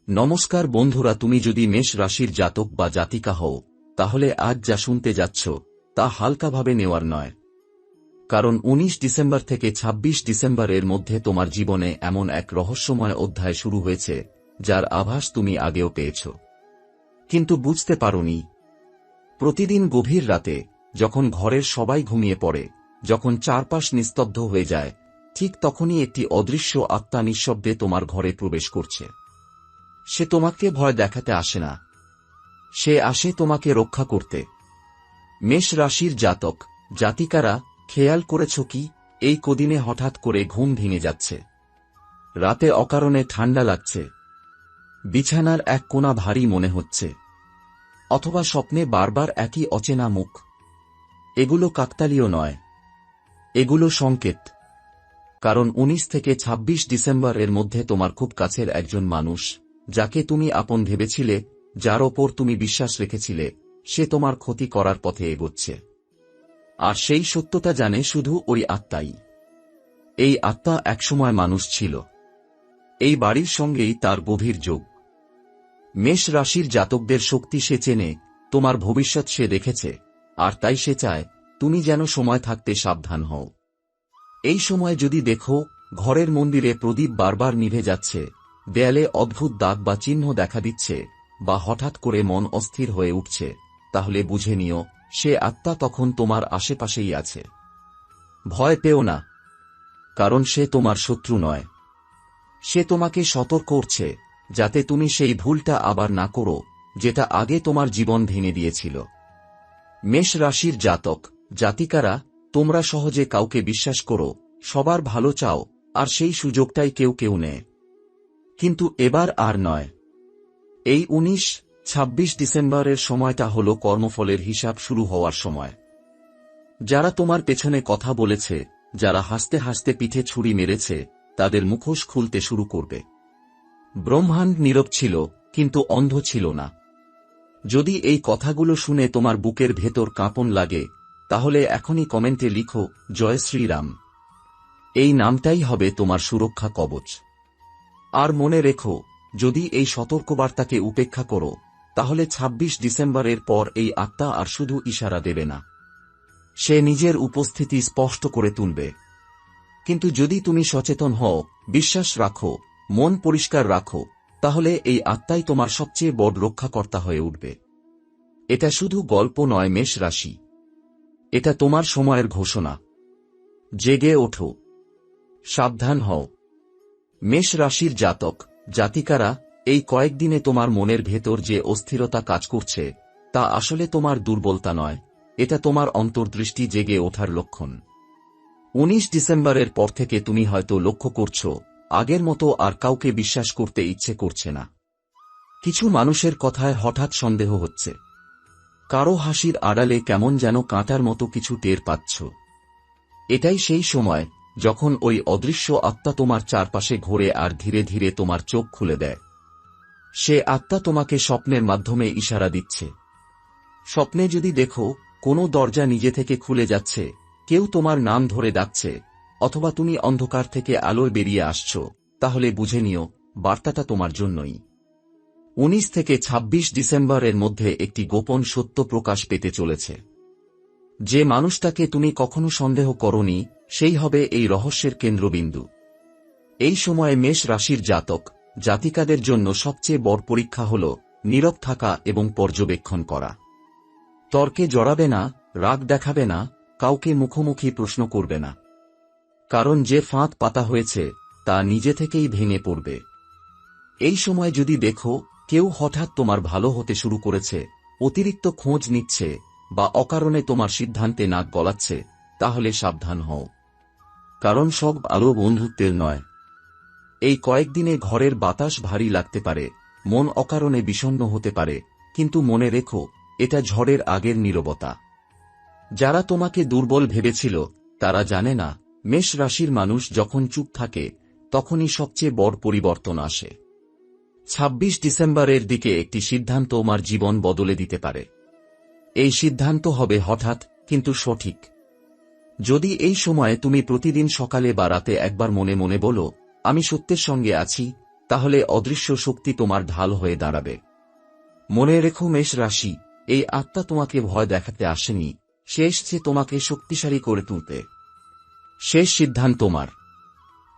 নমস্কার বন্ধুরা, তুমি যদি মেষ রাশির জাতক বা জাতিকা হও, তাহলে আজ যা শুনতে যাচ্ছ তা হালকাভাবে নেওয়ার নয়। কারণ ১৯ ডিসেম্বর থেকে ২৬ ডিসেম্বরের মধ্যে তোমার জীবনে এমন এক রহস্যময় অধ্যায় শুরু হয়েছে যার আভাস তুমি আগেও পেয়েছ, কিন্তু বুঝতে পারোনি। প্রতিদিন গভীর রাতে, যখন ঘরের সবাই ঘুমিয়ে পড়ে, যখন চারপাশ নিস্তব্ধ হয়ে যায়, ঠিক তখনই একটি অদৃশ্য আত্মা নিঃশব্দে তোমার ঘরে প্রবেশ করছে। সে তোমাকে ভয় দেখাতে আসে না, সে আসে তোমাকে রক্ষা করতে। মেষ রাশির জাতক জাতিকারা, খেয়াল করেছ কি, এই কদিনে হঠাৎ করে ঘুম ভেঙে যাচ্ছে, রাতে অকারণে ঠান্ডা লাগছে, বিছানার এক কোণা ভারী মনে হচ্ছে, অথবা স্বপ্নে বারবার একই অচেনা মুখ। এগুলো কাকতালীয় নয়, এগুলো সংকেত। কারণ ১৯ থেকে ২৬ ডিসেম্বর এর মধ্যে তোমার খুব কাছের একজন মানুষ, যাকে তুমি আপন ভেবেছিলে, যার ওপর তুমি বিশ্বাস রেখেছিলে, সে তোমার ক্ষতি করার পথে এগোচ্ছে। আর সেই সত্যতা জানে শুধু ওই আত্মাই। এই আত্মা একসময় মানুষ ছিল, এই বাড়ির সঙ্গেই তার গভীর যোগ। মেষ রাশির জাতকদের শক্তি সে চেনে, তোমার ভবিষ্যৎ সে দেখেছে, আর তাই সে চায় তুমি যেন সময় থাকতে সাবধান হও। এই সময় যদি দেখো ঘরের মন্দিরে প্রদীপ বারবার নিভে যাচ্ছে, দেয়ালে অদ্ভুত দাগ বা চিহ্ন দেখা দিচ্ছে, বা হঠাৎ করে মন অস্থির হয়ে উঠছে, তাহলে বুঝে নিও সে আত্মা তখন তোমার আশেপাশেই আছে। ভয় পেও না, কারণ সে তোমার শত্রু নয়। সে তোমাকে সতর্ক করছে, যাতে তুমি সেই ভুলটা আবার না করো যেটা আগে তোমার জীবন ভেঙে দিয়েছিল। মেষ রাশির জাতক জাতিকারা, তোমরা সহজে কাউকে বিশ্বাস করো, সবার ভালো চাও, আর সেই সুযোগটাই কেউ কেউ নেয়। কিন্তু এবার আর নয়। এই ১৯-২৬ ডিসেম্বরের সময়টা হল কর্মফলের হিসাব শুরু হওয়ার সময়। যারা তোমার পেছনে কথা বলেছে, যারা হাসতে হাসতে পিঠে ছুরি মেরেছে, তাদের মুখোশ খুলতে শুরু করবে। ব্রহ্মাণ্ড নীরব ছিল, কিন্তু অন্ধ ছিল না। যদি এই কথাগুলো শুনে তোমার বুকের ভেতর কাঁপন লাগে, তাহলে এখনই কমেন্টে লিখো জয় শ্রীরাম। এই নামটাই হবে তোমার সুরক্ষা কবচ। আর মনে রেখো, যদি এই সতর্কবার্তাকে উপেক্ষা করো, তাহলে ২৬ ডিসেম্বরের পর এই আত্মা আর শুধু ইশারা দেবে না, সে নিজের উপস্থিতি স্পষ্ট করে তুলবে। কিন্তু যদি তুমি সচেতন হও, বিশ্বাস রাখো, মন পরিষ্কার রাখো, তাহলে এই আত্মাই তোমার সবচেয়ে বড় রক্ষাকর্তা হয়ে উঠবে। এটা শুধু গল্প নয় মেষ রাশি, এটা তোমার সময়ের ঘোষণা। জেগে ওঠো, সাবধান হও। মেষ রাশির জাতক জাতিকারা, এই কয়েকদিনে তোমার মনের ভেতর যে অস্থিরতা কাজ করছে, তা আসলে তোমার দুর্বলতা নয়, এটা তোমার অন্তর্দৃষ্টি জেগে ওঠার লক্ষণ। ১৯ ডিসেম্বরের পর থেকে তুমি হয়তো লক্ষ্য করছো, আগের মতো আর কাউকে বিশ্বাস করতে ইচ্ছে করছে না। কিছু মানুষের কথায় হঠাৎ সন্দেহ হচ্ছে, কারো হাসির আড়ালে কেমন যেন কাঁটার মতো কিছু টের পাচ্ছ। এটাই সেই সময় যখন ওই অদৃশ্য আত্মা তোমার চারপাশে ঘোরে আর ধীরে ধীরে তোমার চোখ খুলে দেয়। সে আত্মা তোমাকে স্বপ্নের মাধ্যমে ইশারা দিচ্ছে। স্বপ্নে যদি দেখো কোনো দরজা নিজে থেকে খুলে যাচ্ছে, কেউ তোমার নাম ধরে ডাকছে, অথবা তুমি অন্ধকার থেকে আলোয় বেরিয়ে আসছো, তাহলে বুঝে নিও বার্তাটা তোমার জন্যই। ১৯ থেকে ২৬ ডিসেম্বরের মধ্যে একটি গোপন সত্য প্রকাশ পেতে চলেছে। যে মানুষটাকে তুমি কখনো সন্দেহ করনি, সেই হবে এই রহস্যের কেন্দ্রবিন্দু। এই সময়ে মেষ রাশির জাতক জাতিকাদের জন্য সবচেয়ে বড় পরীক্ষা হল নীরব থাকা এবং পর্যবেক্ষণ করা। তর্কে জড়াবে না, রাগ দেখাবে না, কাউকে মুখোমুখি প্রশ্ন করবে না। কারণ যে ফাঁদ পাতা হয়েছে তা নিজে থেকেই ভেঙে পড়বে। এই সময় যদি দেখো কেউ হঠাৎ তোমার ভালো হতে শুরু করেছে, অতিরিক্ত খোঁজ নিচ্ছে, বা অকারণে তোমার সিদ্ধান্তে নাক গলাচ্ছে, তাহলে সাবধান হও। কারণ সব আলো বন্ধুত্বের নয়। এই কয়েকদিনে ঘরের বাতাস ভারী লাগতে পারে, মন অকারণে বিষণ্ণ হতে পারে, কিন্তু মনে রেখো এটা ঝড়ের আগের নীরবতা। যারা তোমাকে দুর্বল ভেবেছিল তারা জানে না, মেষ রাশির মানুষ যখন চুপ থাকে তখনই সবচেয়ে বড় পরিবর্তন আসে। ২৬ ডিসেম্বরের দিকে একটি সিদ্ধান্ত তোমার জীবন বদলে দিতে পারে। এই সিদ্ধান্ত হবে হঠাৎ, কিন্তু সঠিক। যদি এই সময়ে তুমি প্রতিদিন সকালে বা রাতে একবার মনে মনে বলো, আমি সত্যের সঙ্গে আছি, তাহলে অদৃশ্য শক্তি তোমার ঢাল হয়ে দাঁড়াবে। মনে রেখো মেষ রাশি, এই আত্মা তোমাকে ভয় দেখাতে আসেনি, সে এসেছে তোমাকে শক্তিশালী করে তুলতে। শেষ সিদ্ধান্ত তোমার।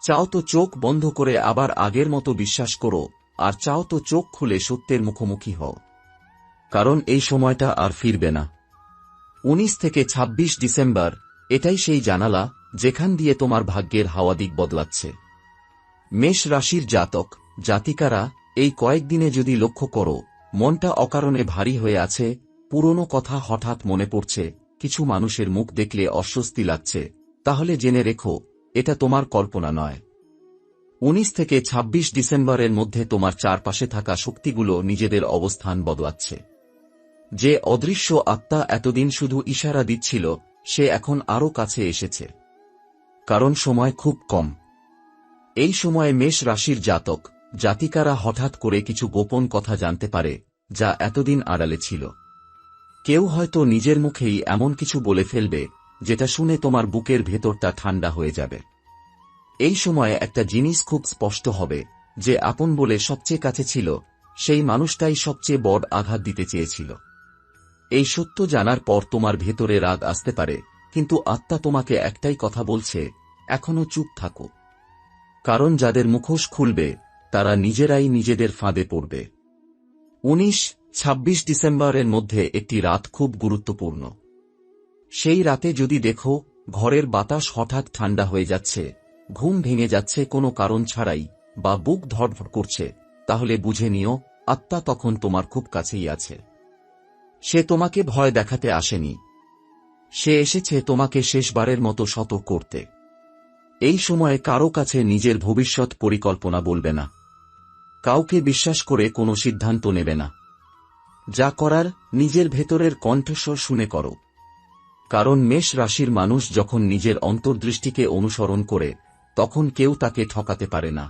চাও তো চোখ বন্ধ করে আবার আগের মতো বিশ্বাস করো, আর চাও তো চোখ খুলে সত্যের মুখোমুখি হও। কারণ এই সময়টা আর ফিরবে না। 19 থেকে 26 ডিসেম্বর, এটাই সেই জানালা যেখান দিয়ে তোমার ভাগ্যের হাওয়া দিক বদলাচ্ছে। মেষ রাশির জাতক জাতিকারা, এই কয়েকদিনে যদি লক্ষ্য করো মনটা অকারণে ভারী হয়ে আছে, পুরনো কথা হঠাৎ মনে পড়ছে, কিছু মানুষের মুখ দেখলে অস্বস্তি লাগছে, তাহলে জেনে রেখো এটা তোমার কল্পনা নয়। 19 থেকে 26 ডিসেম্বরের মধ্যে তোমার চারপাশে থাকা শক্তিগুলো নিজেদের অবস্থান বদলাচ্ছে। যে অদৃশ্য আত্মা এতদিন শুধু ইশারা দিচ্ছিল, সে এখন আরও কাছে এসেছে। কারণ সময় খুব কম। এই সময়ে মেষ রাশির জাতক জাতিকারা হঠাৎ করে কিছু গোপন কথা জানতে পারে, যা এতদিন আড়ালে ছিল। কেউ হয়তো নিজের মুখেই এমন কিছু বলে ফেলবে, যেটা শুনে তোমার বুকের ভেতরটা ঠান্ডা হয়ে যাবে। এই সময়ে একটা জিনিস খুব স্পষ্ট হবে, যে আপন বলে সবচেয়ে কাছে ছিল, সেই মানুষটাই সবচেয়ে বড় আঘাত দিতে চেয়েছিল। এই সত্য জানার পর তোমার ভেতরে রাগ আসতে পারে, কিন্তু আত্মা তোমাকে একটাই কথা বলছে, এখনো চুপ থাকো। কারণ যাদের মুখোশ খুলবে তারা নিজেরাই নিজেদের ফাঁদে পড়বে। 19-26 ডিসেম্বরের মধ্যে একটি রাত খুব গুরুত্বপূর্ণ। সেই রাতে যদি দেখো ঘরের বাতাস হঠাৎ ঠান্ডা হয়ে যাচ্ছে, ঘুম ভেঙে যাচ্ছে কোনো কারণ ছাড়াই, বা বুক ধড়ফড় করছে, তাহলে বুঝে নিও আত্মা তখন তোমার খুব কাছেই আছে। সে তোমাকে ভয় দেখাতে আসেনি, সে এসেছে তোমাকে শেষবারের মতো সতর্ক করতে। এই সময়ে কারো কাছে নিজের ভবিষ্যৎ পরিকল্পনা বলবে না, কাউকে বিশ্বাস করে কোনো সিদ্ধান্ত নেবে না। যা করার নিজের ভেতরের কণ্ঠস্বর শুনে করো। কারণ মেষ রাশির মানুষ যখন নিজের অন্তর্দৃষ্টিকে অনুসরণ করে, তখন কেউ তাকে ঠকাতে পারে না।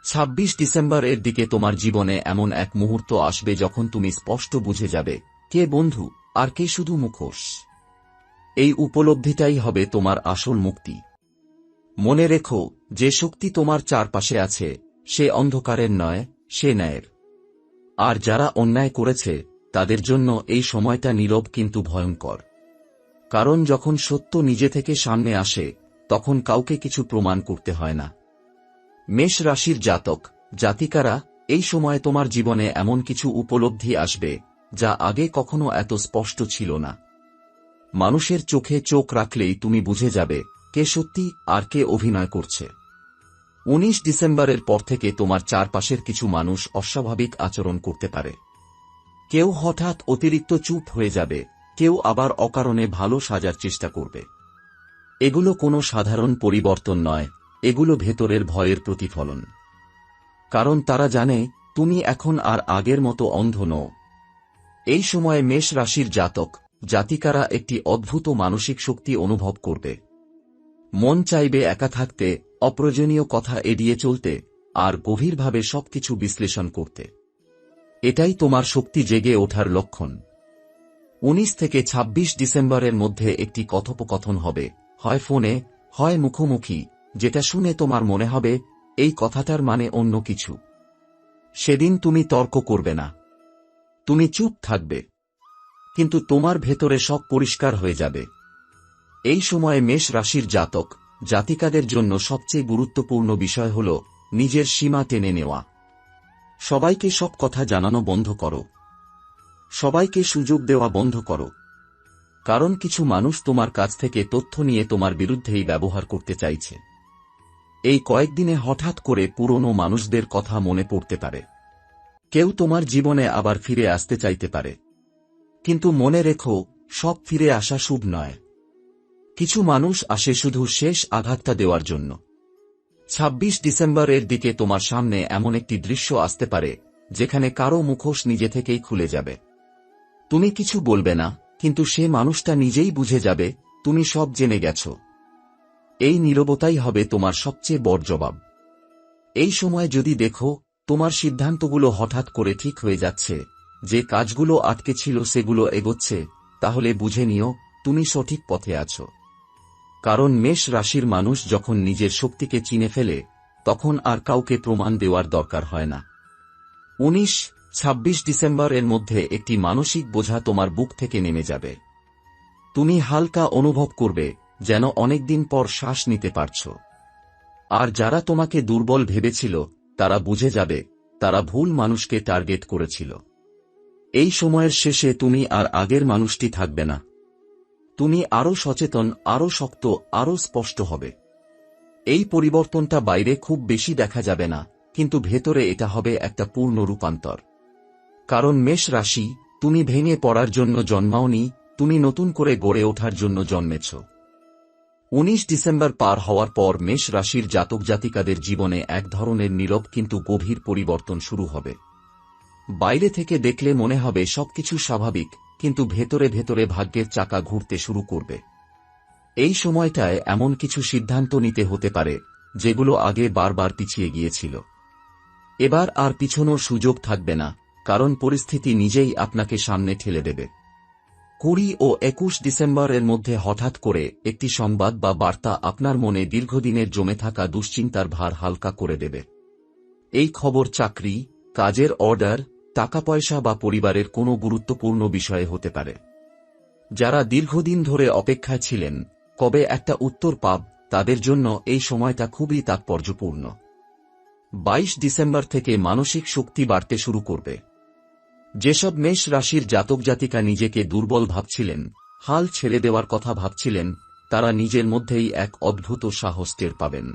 26 ডিসেম্বরের দিকে তোমার জীবনে এমন এক মুহূর্ত আসবে যখন তুমি স্পষ্ট বুঝে যাবে কে বন্ধু আর কে শুধু মুখোশ। এই উপলব্ধিটাই হবে তোমার আসল মুক্তি। মনে রেখো, যে শক্তি তোমার চারপাশে আছে সে অন্ধকারের নয়, সে ন্যায়ের। আর যারা অন্যায় করেছে তাদের জন্য এই সময়টা নীরব কিন্তু ভয়ঙ্কর। কারণ যখন সত্য নিজে থেকে সামনে আসে, তখন কাউকে কিছু প্রমাণ করতে হয় না। মেষ রাশির জাতক জাতিকারা, এই সময় তোমার জীবনে এমন কিছু উপলব্ধি আসবে যা আগে কখনো এত স্পষ্ট ছিল না। মানুষের চোখে চোখ রাখলেই তুমি বুঝে যাবে কে সত্যি আর কে অভিনয় করছে। 19 ডিসেম্বরের পর থেকে তোমার চারপাশের কিছু মানুষ অস্বাভাবিক আচরণ করতে পারে। কেউ হঠাৎ অতিরিক্ত চুপ হয়ে যাবে, কেউ আবার অকারণে ভালো সাজার চেষ্টা করবে। এগুলো কোনো সাধারণ পরিবর্তন নয়, এগুলো ভেতরের ভয়ের প্রতিফলন। কারণ তারা জানে তুমি এখন আর আগের মতো অন্ধ নও। এই সময়ে মেষ রাশির জাতক জাতিকারা একটি অদ্ভুত মানসিক শক্তি অনুভব করবে। মন চাইবে একা থাকতে, অপ্রয়োজনীয় কথা এড়িয়ে চলতে, আর গভীরভাবে সবকিছু বিশ্লেষণ করতে। এটাই তোমার শক্তি জেগে ওঠার লক্ষণ। 19 থেকে 26 ডিসেম্বরের মধ্যে একটি কথোপকথন হবে, হয় ফোনে হয় মুখোমুখি, যেটা শুনে তোমার মনে হবে এই কথাটার মানে অন্য কিছু। সেদিন তুমি তর্ক করবে না, তুমি চুপ থাকবে, কিন্তু তোমার ভেতরে সব পরিষ্কার হয়ে যাবে। এই সময়ে মেষ রাশির জাতক জাতিকাদের জন্য সবচেয়ে গুরুত্বপূর্ণ বিষয় হল নিজের সীমা টেনে নেওয়া। সবাইকে সব কথা জানানো বন্ধ করো, সবাইকে সুযোগ দেওয়া বন্ধ করো। কারণ কিছু মানুষ তোমার কাছ থেকে তথ্য নিয়ে তোমার বিরুদ্ধেই ব্যবহার করতে চাইছে। এই কয়েকদিনে হঠাৎ করে পুরনো মানুষদের কথা মনে পড়তে পারে। কেউ তোমার জীবনে আবার ফিরে আসতে চাইতে পারে। কিন্তু মনে রেখো, সব ফিরে আসা শুভ নয়। কিছু মানুষ আসে শুধু শেষ আঘাতটা দেওয়ার জন্য। 26 ডিসেম্বরের দিকে তোমার সামনে এমন একটি দৃশ্য আসতে পারে যেখানে কারো মুখোশ নিজে থেকেই খুলে যাবে। তুমি কিছু বলবে না, কিন্তু সে মানুষটা নিজেই বুঝে যাবে তুমি সব জেনে গেছ। এই নীরবতাই হবে তোমার সবচেয়ে বড় জবাব। এই সময় যদি দেখো তোমার সিদ্ধান্তগুলো হঠাৎ করে ঠিক হয়ে যাচ্ছে, যে কাজগুলো আটকে ছিল সেগুলো এগোচ্ছে, তাহলে বুঝে নিও তুমি সঠিক পথে আছো। কারণ মেষ রাশির মানুষ যখন নিজের শক্তিকে চিনে ফেলে, তখন আর কাউকে প্রমাণ দেওয়ার দরকার হয় না। 19-26 ডিসেম্বর এর মধ্যে একটি মানসিক বোঝা তোমার বুক থেকে নেমে যাবে। তুমি হালকা অনুভব করবে, যেন অনেকদিন পর শ্বাস নিতে পারছ। আর যারা তোমাকে দুর্বল ভেবেছিল, তারা বুঝে যাবে তারা ভুল মানুষকে টার্গেট করেছিল। এই সময়ের শেষে তুমি আর আগের মানুষটি থাকবে না। তুমি আরও সচেতন, আরও শক্ত, আরও স্পষ্ট হবে। এই পরিবর্তনটা বাইরে খুব বেশি দেখা যাবে না, কিন্তু ভেতরে এটা হবে একটা পূর্ণ রূপান্তর। কারণ মেষ রাশি, তুমি ভেঙে পড়ার জন্য জন্মাওনি, তুমি নতুন করে গড়ে ওঠার জন্য জন্মেছ। 19 ডিসেম্বর পার হওয়ার পর মেষ রাশির জাতক জাতিকাদের জীবনে এক ধরনের নীরব কিন্তু গভীর পরিবর্তন শুরু হবে। বাইরে থেকে দেখলে মনে হবে সবকিছু স্বাভাবিক, কিন্তু ভেতরে ভেতরে ভাগ্যের চাকা ঘুরতে শুরু করবে। এই সময়টায় এমন কিছু সিদ্ধান্ত নিতে হতে পারে যেগুলো আগে বারবার পিছিয়ে গিয়েছিল। এবার আর পিছনোর সুযোগ থাকবে না, কারণ পরিস্থিতি নিজেই আপনাকে সামনে ঠেলে দেবে। 20 ও 21 ডিসেম্বর এর মধ্যে হঠাৎ করে একটি সংবাদ বা বার্তা আপনার মনে দীর্ঘদিনের জমে থাকা দুশ্চিন্তার ভার হালকা করে দেবে। এই খবর চাকরি, কাজের অর্ডার, টাকা পয়সা বা পরিবারের কোনো গুরুত্বপূর্ণ বিষয়ে হতে পারে। যারা দীর্ঘদিন ধরে অপেক্ষায় ছিলেন কবে একটা উত্তর পাব, তাদের জন্য এই সময়টা খুবই তাৎপর্যপূর্ণ। 22 ডিসেম্বর থেকে মানসিক শক্তি বাড়তে শুরু করবে। যেসব মেষ রাশির জাতক জাতিকা নিজেকে দুর্বল ভাবছিলেন, হাল ছেড়ে দেওয়ার কথা ভাবছিলেন, তারা নিজের মধ্যেই এক অদ্ভুত সাহস টের পাবেন।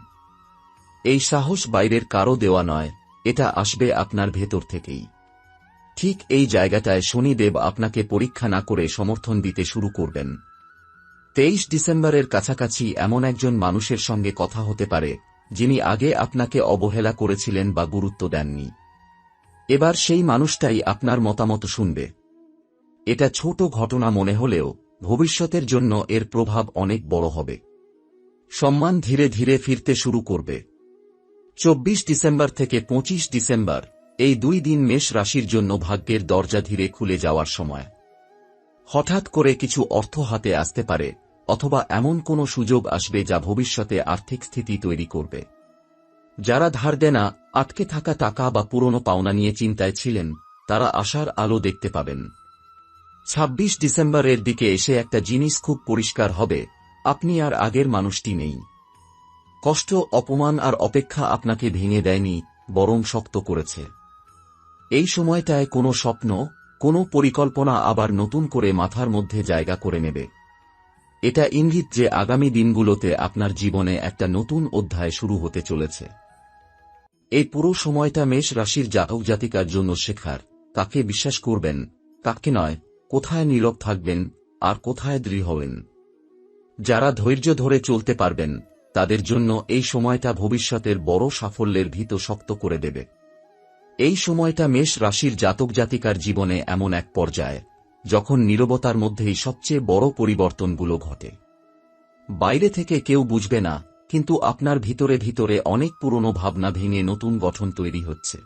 এই সাহস বাইরের কারো দেওয়া নয়, এটা আসবে আপনার ভেতর থেকেই। ঠিক এই জায়গাটায় শনিদেব আপনাকে পরীক্ষা না করে সমর্থন দিতে শুরু করবেন। 23 ডিসেম্বরের কাছাকাছি এমন একজন মানুষের সঙ্গে কথা হতে পারে, যিনি আগে আপনাকে অবহেলা করেছিলেন বা গুরুত্ব দেননি। এবার সেই মানুষটাই আপনার মতামত শুনবে। এটা ছোট ঘটনা মনে হলেও ভবিষ্যতের জন্য এর প্রভাব অনেক বড় হবে। সম্মান ধীরে ধীরে ফিরতে শুরু করবে। 24 ডিসেম্বর থেকে 25 ডিসেম্বর, এই 2 দিন মেষ রাশির জন্য ভাগ্যের দরজা ধীরে খুলে যাওয়ার সময়। হঠাৎ করে কিছু অর্থ হাতে আসতে পারে, অথবা এমন কোনো সুযোগ আসবে যা ভবিষ্যতে আর্থিক স্থিতি তৈরি করবে। যারা ধার দেনা, আটকে থাকা টাকা বা পুরনো পাওনা নিয়ে চিন্তায় ছিলেন, তারা আশার আলো দেখতে পাবেন। 26 ডিসেম্বরের দিকে এসে একটা জিনিস খুব পরিষ্কার হবে, আপনি আর আগের মানুষটি নেই। কষ্ট, অপমান আর অপেক্ষা আপনাকে ভেঙে দেয়নি, বরং শক্ত করেছে। এই সময়টায় কোনো স্বপ্ন, কোনো পরিকল্পনা আবার নতুন করে মাথার মধ্যে জায়গা করে নেবে। এটা ইঙ্গিত যে আগামী দিনগুলোতে আপনার জীবনে একটা নতুন অধ্যায় শুরু হতে চলেছে। এই পুরো সময়টা মেষ রাশির জাতক জাতিকার জন্য শেখার, কাকে বিশ্বাস করবেন, কাকে নয়, কোথায় নীরব থাকবেন আর কোথায় দৃঢ় হবেন। যারা ধৈর্য ধরে চলতে পারবেন, তাদের জন্য এই সময়টা ভবিষ্যতের বড় সাফল্যের ভিত শক্ত করে দেবে। এই সময়টা মেষ রাশির জাতক জাতিকার জীবনে এমন এক পর্যায়ে, যখন নীরবতার মধ্যেই সবচেয়ে বড় পরিবর্তনগুলো ঘটে। বাইরে থেকে কেউ বুঝবে না, কিন্তু আপনার ভিতরে ভিতরে অনেক পুরনো ভাবনা ভেঙে নতুন গঠন তৈরি হচ্ছে।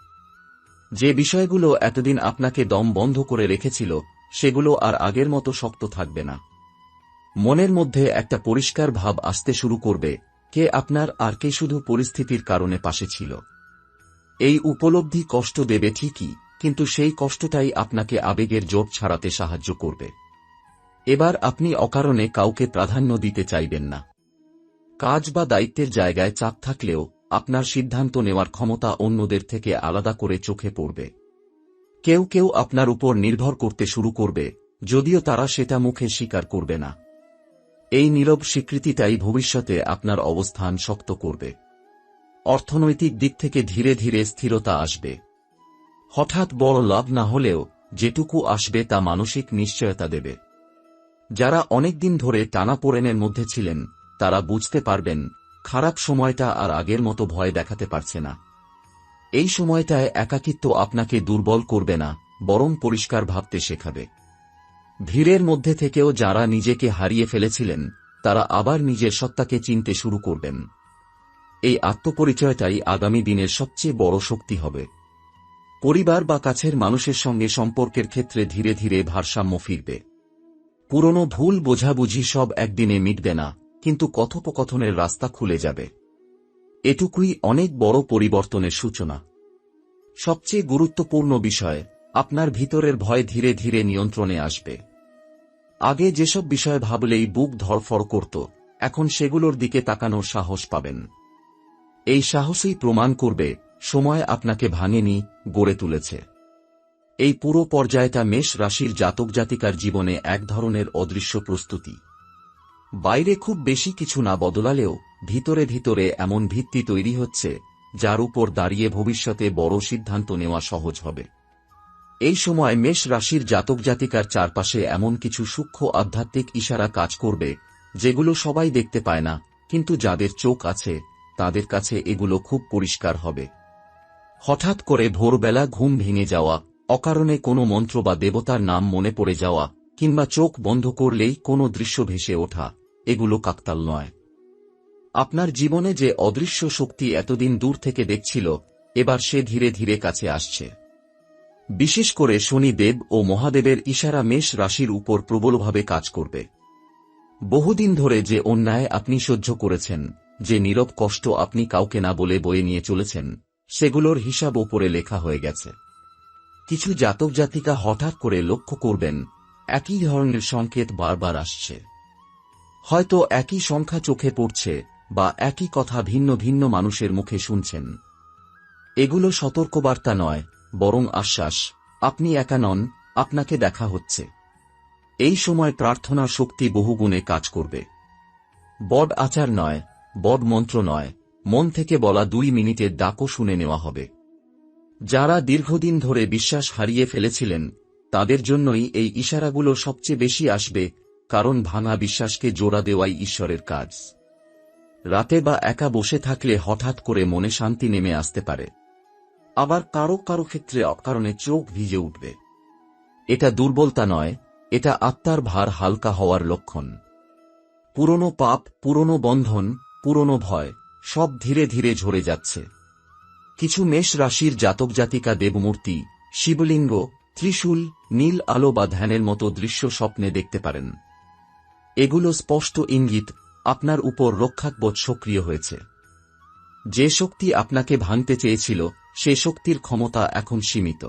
যে বিষয়গুলো এতদিন আপনাকে দম বন্ধ করে রেখেছিল, সেগুলো আর আগের মতো শক্ত থাকবে না। মনের মধ্যে একটা পরিষ্কার ভাব আসতে শুরু করবে, কে আপনার আর কে শুধু পরিস্থিতির কারণে পাশে ছিল। এই উপলব্ধি কষ্ট দেবে ঠিকই, কিন্তু সেই কষ্টটাই আপনাকে আবেগের জোট ছাড়াতে সাহায্য করবে। এবার আপনি অকারণে কাউকে প্রাধান্য দিতে চাইবেন না। কাজ বা দায়িত্বের জায়গায় চাপ থাকলেও আপনার সিদ্ধান্ত নেওয়ার ক্ষমতা অন্যদের থেকে আলাদা করে চোখে পড়বে। কেউ কেউ আপনার উপর নির্ভর করতে শুরু করবে, যদিও তারা সেটা মুখে স্বীকার করবে না। এই নীরব স্বীকৃতিটাই ভবিষ্যতে আপনার অবস্থান শক্ত করবে। অর্থনৈতিক দিক থেকে ধীরে ধীরে স্থিরতা আসবে। হঠাৎ বড় লাভ না হলেও যেটুকু আসবে তা মানসিক নিশ্চয়তা দেবে। যারা অনেকদিন ধরে টানাপোড়েনের মধ্যে ছিলেন, তারা বুঝতে পারবেন খারাপ সময়টা আর আগের মতো ভয় দেখাতে পারছে না। এই সময়টায় একাকিত্ব আপনাকে দুর্বল করবে না, বরং পরিষ্কার ভাবতে শেখাবে। ভিড়ের মধ্যে থেকেও যারা নিজেকে হারিয়ে ফেলেছিলেন, তারা আবার নিজের সত্তাকে চিনতে শুরু করবেন। এই আত্মপরিচয়টাই আগামী দিনের সবচেয়ে বড় শক্তি হবে। পরিবার বা কাছের মানুষের সঙ্গে সম্পর্কের ক্ষেত্রে ধীরে ধীরে ভারসাম্য ফিরবে। পুরনো ভুল বোঝাবুঝি সব একদিনে মিটবে না, কিন্তু কথোপকথনের রাস্তা খুলে যাবে। এটুকুই অনেক বড় পরিবর্তনের সূচনা। সবচেয়ে গুরুত্বপূর্ণ বিষয়, আপনার ভিতরের ভয় ধীরে ধীরে নিয়ন্ত্রণে আসবে। আগে যেসব বিষয় ভাবলেই বুক ধড়ফড় করত, এখন সেগুলোর দিকে তাকানোর সাহস পাবেন। এই সাহসই প্রমাণ করবে সময় আপনাকে ভাঙেনি, গড়ে তুলেছে। এই পুরো পর্যায়টা মেষ রাশির জাতক জাতিকার জীবনে এক ধরনের অদৃশ্য প্রস্তুতি। বাইরে খুব বেশি কিছু না বদলালেও ভিতরে ভিতরে এমন ভিত্তি তৈরি হচ্ছে, যার উপর দাঁড়িয়ে ভবিষ্যতে বড় সিদ্ধান্ত নেওয়া সহজ হবে। এই সময় মেষ রাশির জাতক জাতিকার চারপাশে এমন কিছু সূক্ষ্ম আধ্যাত্মিক ইশারা কাজ করবে, যেগুলো সবাই দেখতে পায় না, কিন্তু যাদের চোখ আছে তাদের কাছে এগুলো খুব পরিষ্কার হবে। হঠাৎ করে ভোরবেলা ঘুম ভেঙে যাওয়া, অকারণে কোনো মন্ত্র বা দেবতার নাম মনে পড়ে যাওয়া, কিংবা চোখ বন্ধ করলেই কোনো দৃশ্য ভেসে ওঠা, এগুলো কাকতাল নয়। আপনার জীবনে যে অদৃশ্য শক্তি এতদিন দূর থেকে দেখছিল, এবার সে ধীরে ধীরে কাছে আসছে। বিশেষ করে শনি দেব ও মহাদেবের ইশারা মেষ রাশির উপর প্রবলভাবে কাজ করবে। বহুদিন ধরে যে অন্যায় আপনি সহ্য করেছেন, যে নীরব কষ্ট আপনি কাউকে না বলে বয়ে নিয়ে চলেছেন, সেগুলোর হিসাব ওপরে লেখা হয়ে গেছে। কিছু জাতক জাতিকা হঠাৎ করে লক্ষ্য করবেন, একই ধরনের সংকেত বারবার আসছে। হয়তো একই সংখ্যা চোখে পড়ছে, বা একই কথা ভিন্ন ভিন্ন মানুষের মুখে শুনছেন। এগুলো সতর্কবার্তা নয়, বরং আশ্বাস, আপনি একা নন, আপনাকে দেখা হচ্ছে। এই সময় প্রার্থনার শক্তি বহুগুণে কাজ করবে। বড আচার নয়, বড মন্ত্র নয়, মন থেকে বলা 2 মিনিটের ডাকও শুনে নেওয়া হবে। যারা দীর্ঘদিন ধরে বিশ্বাস হারিয়ে ফেলেছিলেন, তাদের জন্যই এই ইশারাগুলো সবচেয়ে বেশি আসবে, কারণ ভাঙা বিশ্বাসকে জোড়া দেওয়াই ঈশ্বরের কাজ। রাতে বা একা বসে থাকলে হঠাৎ করে মনে শান্তি নেমে আসতে পারে। আবার কারো কারো ক্ষেত্রে অকারণে চোখ ভিজে উঠবে। এটা দুর্বলতা নয়, এটা আত্মার ভার হালকা হওয়ার লক্ষণ। পুরনো পাপ, পুরনো বন্ধন, পুরনো ভয়, সব ধীরে ধীরে ঝরে যাচ্ছে। কিছু মেষ রাশির জাতক জাতিকা দেবমূর্তি, শিবলিঙ্গ, ত্রিশূল, নীল আলো বা ধ্যানের মতো দৃশ্য স্বপ্নে দেখতে পারেন। এগুলো স্পষ্ট ইঙ্গিত, আপনার উপর রক্ষাকবচ সক্রিয় হয়েছে। যে শক্তি আপনাকে ভাঙতে চেয়েছিল, সে শক্তির ক্ষমতা এখন সীমিত।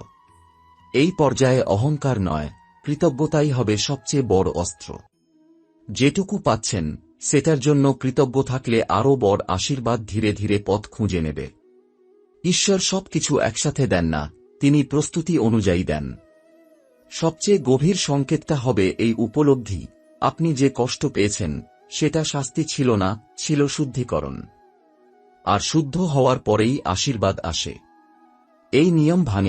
এই পর্যায়ে অহংকার নয়, কৃতজ্ঞতাই হবে সবচেয়ে বড় অস্ত্র। যেটুকু পাচ্ছেন, সেটার জন্য কৃতজ্ঞ থাকলে আরও বড় আশীর্বাদ ধীরে ধীরে পথ খুঁজে নেবে। ঈশ্বর সবকিছু একসাথে দেন না, তিনি প্রস্তুতি অনুযায়ী দেন। সবচেয়ে গভীর সংকেতটা হবে এই উপলব্ধি, আপনি যে কষ্ট পেয়েছেন, সেটা শাস্তি ছিল না, ছিল শুদ্ধিকরণ। আর শুদ্ধ হওয়ার পরেই আশীর্বাদ আসে। এই নিয়ম ভাঙে